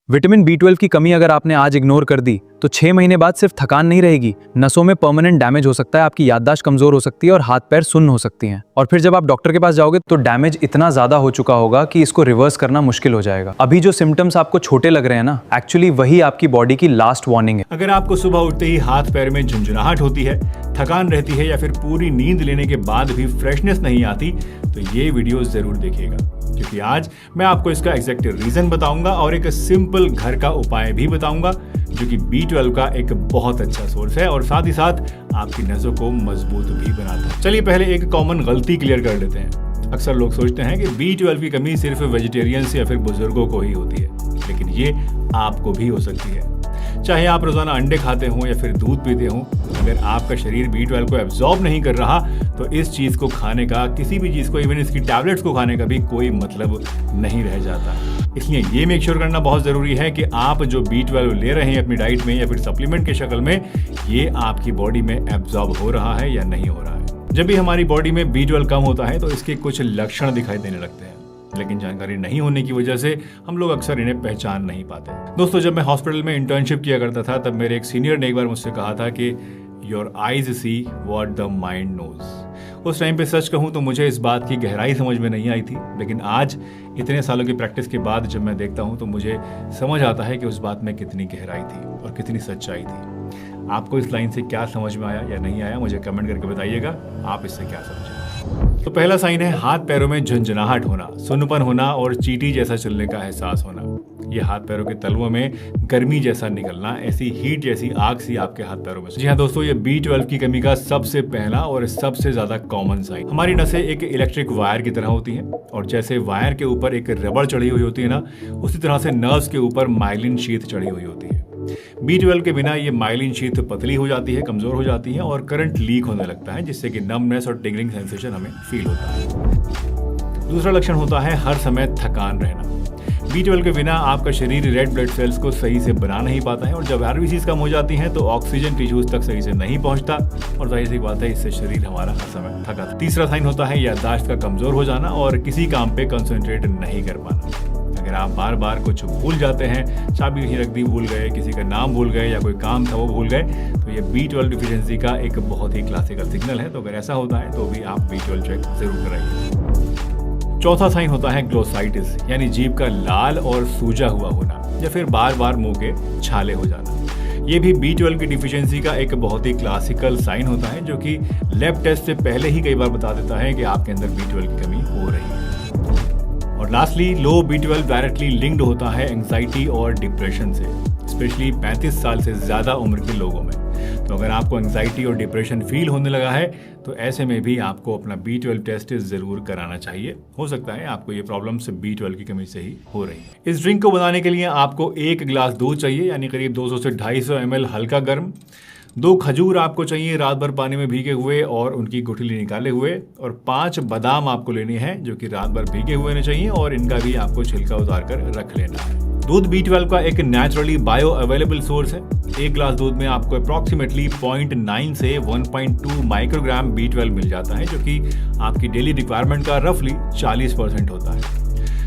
Vitamin B12 की कमी अगर आपने आज इग्नोर कर दी तो 6 महीने बाद सिर्फ थकान नहीं रहेगी, नसों में परमानेंट डैमेज हो सकता है, आपकी याददाश्त कमजोर हो सकती है और हाथ पैर सुन्न हो सकती हैं। और फिर जब आप डॉक्टर के पास जाओगे तो डैमेज इतना ज्यादा हो चुका होगा कि इसको रिवर्स करना मुश्किल हो जाएगा। अभी जो सिम्टम्स आपको छोटे लग रहे हैं ना, एक्चुअली वही आपकी बॉडी की लास्ट वार्निंग है। अगर आपको सुबह उठते ही हाथ पैर में झुंझुनाहट होती है, थकान रहती है या फिर पूरी नींद लेने के बाद भी फ्रेशनेस नहीं आती, तो ये वीडियो जरूर देखिएगा, क्योंकि आज मैं आपको इसका एग्जैक्ट रीजन बताऊंगा और एक सिंपल घर का उपाय भी बताऊंगा जो कि B12 का एक बहुत अच्छा सोर्स है और साथ ही साथ आपकी नसों को मजबूत भी बनाता है। चलिए पहले एक कॉमन गलती क्लियर कर लेते हैं। अक्सर लोग सोचते हैं कि B12 की कमी सिर्फ वेजिटेरियंस या फिर बुजुर्गों को ही होती है, लेकिन ये आपको भी हो सकती है। चाहे आप रोजाना अंडे खाते हो या फिर दूध पीते हो, अगर आपका शरीर B12 को एब्जॉर्ब नहीं कर रहा तो इस चीज को खाने का, किसी भी चीज को, इवन इसकी टैबलेट्स को खाने का भी कोई मतलब नहीं रह जाता। इसलिए ये मेक श्योर करना बहुत जरूरी है कि आप जो B12 ले रहे हैं अपनी डाइट में या फिर सप्लीमेंट के शक्ल में, ये आपकी बॉडी में एब्जॉर्ब हो रहा है या नहीं हो रहा है। जब भी हमारी बॉडी में B12 कम होता है तो इसके कुछ लक्षण दिखाई देने लगते हैं, लेकिन जानकारी नहीं होने की वजह से हम लोग अक्सर इन्हें पहचान नहीं पाते। दोस्तों, जब मैं हॉस्पिटल में इंटर्नशिप किया करता था तब मेरे एक सीनियर ने एक बार मुझसे कहा था कि your eyes see what the mind knows. उस टाइम पे सच कहूँ तो मुझे इस बात की गहराई समझ में नहीं आई थी, लेकिन आज इतने सालों की प्रैक्टिस के बाद जब मैं देखता हूँ तो मुझे समझ आता है कि उस बात में कितनी गहराई थी और कितनी सच्चाई थी। आपको इस लाइन से क्या समझ में आया या नहीं आया, मुझे कमेंट करके बताइएगा आप इससे क्या समझे। तो पहला साइन है हाथ पैरों में झुंझुनाहट होना, सुन्नपन होना और चींटी जैसा चलने का एहसास होना। ये हाथ पैरों के तलवों में गर्मी जैसा निकलना, ऐसी हीट जैसी आग सी आपके हाथ पैरों में। जी हाँ दोस्तों, ये B12 की कमी का सबसे पहला और सबसे ज्यादा कॉमन साइन। हमारी नसें एक इलेक्ट्रिक वायर की तरह होती हैं और जैसे वायर के ऊपर एक रबड़ चढ़ी हुई होती है ना, उसी तरह से नर्व्स के ऊपर माइलिन शीथ चढ़ी हुई होती है। B12 के बिना ये माइलिन शीथ पतली हो जाती है, कमजोर हो जाती है और करंट लीक होने लगता है, जिससे कि नमनेस और टिंगलिंग सेंसेशन हमें फील होता है। दूसरा लक्षण होता है हर समय थकान रहना। B12 के बिना आपका शरीर रेड ब्लड सेल्स को सही से बना नहीं पाता है और जब RBCs कम हो जाती हैं तो ऑक्सीजन टिश्यूज तक सही से नहीं पहुंचता और जाहिर सी बात है इससे शरीर हमारा हर समय थका। तीसरा साइन होता है याददाश्त का कमजोर हो जाना और किसी काम पे कंसंट्रेट नहीं कर पाना। अगर आप बार बार कुछ भूल जाते हैं, चाबी कहीं रख दी भूल गए, किसी का नाम भूल गए या कोई काम था वो भूल गए, तो ये B12 डिफिशिएंसी का एक बहुत ही क्लासिकल सिग्नल है। तो अगर ऐसा होता है तो भी आप B12 चेक जरूर कराइए। चौथा साइन होता है ग्लोसाइटिस, यानी जीभ का लाल और सूजा हुआ होना या फिर बार बार मुंह के छाले हो जाना। ये भी B12 की डिफिशिएंसी का एक बहुत ही क्लासिकल साइन होता है, जो कि लैब टेस्ट से पहले ही कई बार बता देता है कि आपके अंदर B12 की कमी हो रही है। और लास्टली, लो B12 डायरेक्टली लिंक्ड होता है एंजाइटी और डिप्रेशन से, स्पेशली 35 साल से ज्यादा उम्र के लोगों में। तो अगर आपको एंजाइटी और डिप्रेशन फील होने लगा है तो ऐसे में भी आपको अपना B12 टेस्ट जरूर कराना चाहिए। हो सकता है आपको ये प्रॉब्लम्स B12 की कमी से ही हो रही है। इस ड्रिंक को बनाने के लिए आपको 1 गिलास दूध चाहिए, यानी करीब 200 से 250 ml हल्का गर्म। 2 खजूर आपको चाहिए रात भर पानी में भीगे हुए और उनकी गुठली निकाले हुए, और 5 बादाम आपको लेने हैं जो कि रात भर भीगे हुए होने चाहिए और इनका भी आपको छिलका उतार कर रख लेना है। दूध B12 का एक नेचुरली बायो अवेलेबल सोर्स है। 1 गिलास दूध में आपको अप्रॉक्सीमेटली 0.9 से 1.2 माइक्रोग्राम B12 मिल जाता है, जो कि आपकी डेली रिक्वायरमेंट का रफली 40% होता है।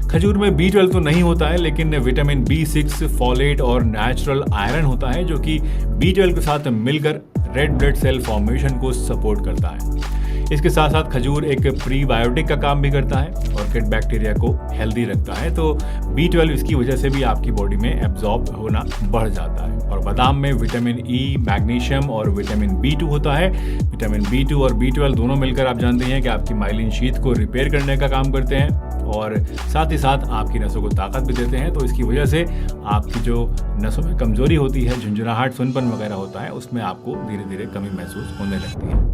खजूर में B12 तो नहीं होता है, लेकिन विटामिन B6, फोलेट और नेचुरल आयरन होता है, जो कि B12 के साथ मिलकर रेड ब्लड सेल फॉर्मेशन को सपोर्ट करता है। इसके साथ साथ खजूर एक प्रीबायोटिक का काम भी करता है और गुड बैक्टीरिया को हेल्दी रखता है, तो B12 इसकी वजह से भी आपकी बॉडी में एब्जॉर्ब होना बढ़ जाता है। और बादाम में विटामिन E, मैग्नीशियम और विटामिन B2 होता है। विटामिन B2 और B12 दोनों मिलकर आप जानते हैं कि आपकी माइलिन शीथ को रिपेयर करने का काम करते हैं और साथ ही साथ आपकी नसों को ताकत भी देते हैं। तो इसकी वजह से आपकी जो नसों में कमजोरी होती है, झुंझुनाहट, सुनपन वगैरह होता है, उसमें आपको धीरे धीरे कमी महसूस होने लगती है।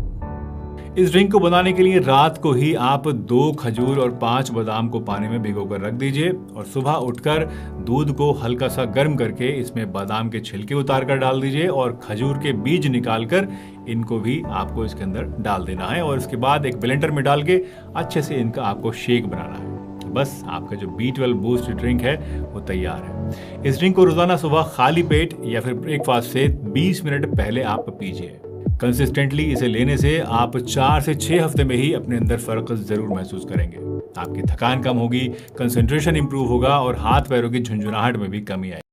इस ड्रिंक को बनाने के लिए रात को ही आप 2 खजूर और 5 बादाम को पानी में भिगोकर रख दीजिए और सुबह उठकर दूध को हल्का सा गर्म करके इसमें बादाम के छिलके उतार कर डाल दीजिए और खजूर के बीज निकालकर इनको भी आपको इसके अंदर डाल देना है और इसके बाद एक ब्लेंडर में डाल के अच्छे से इनका आपको शेक बनाना है। बस आपका जो B12 बूस्ट ड्रिंक है वो तैयार है। इस ड्रिंक को रोजाना सुबह खाली पेट या फिर ब्रेकफास्ट से 20 मिनट पहले आप पीजिए। कंसिस्टेंटली इसे लेने से आप 4 से 6 हफ्ते में ही अपने अंदर फर्क जरूर महसूस करेंगे। आपकी थकान कम होगी, कंसंट्रेशन इंप्रूव होगा और हाथ पैरों की झुंझुनाहट में भी कमी आएगी।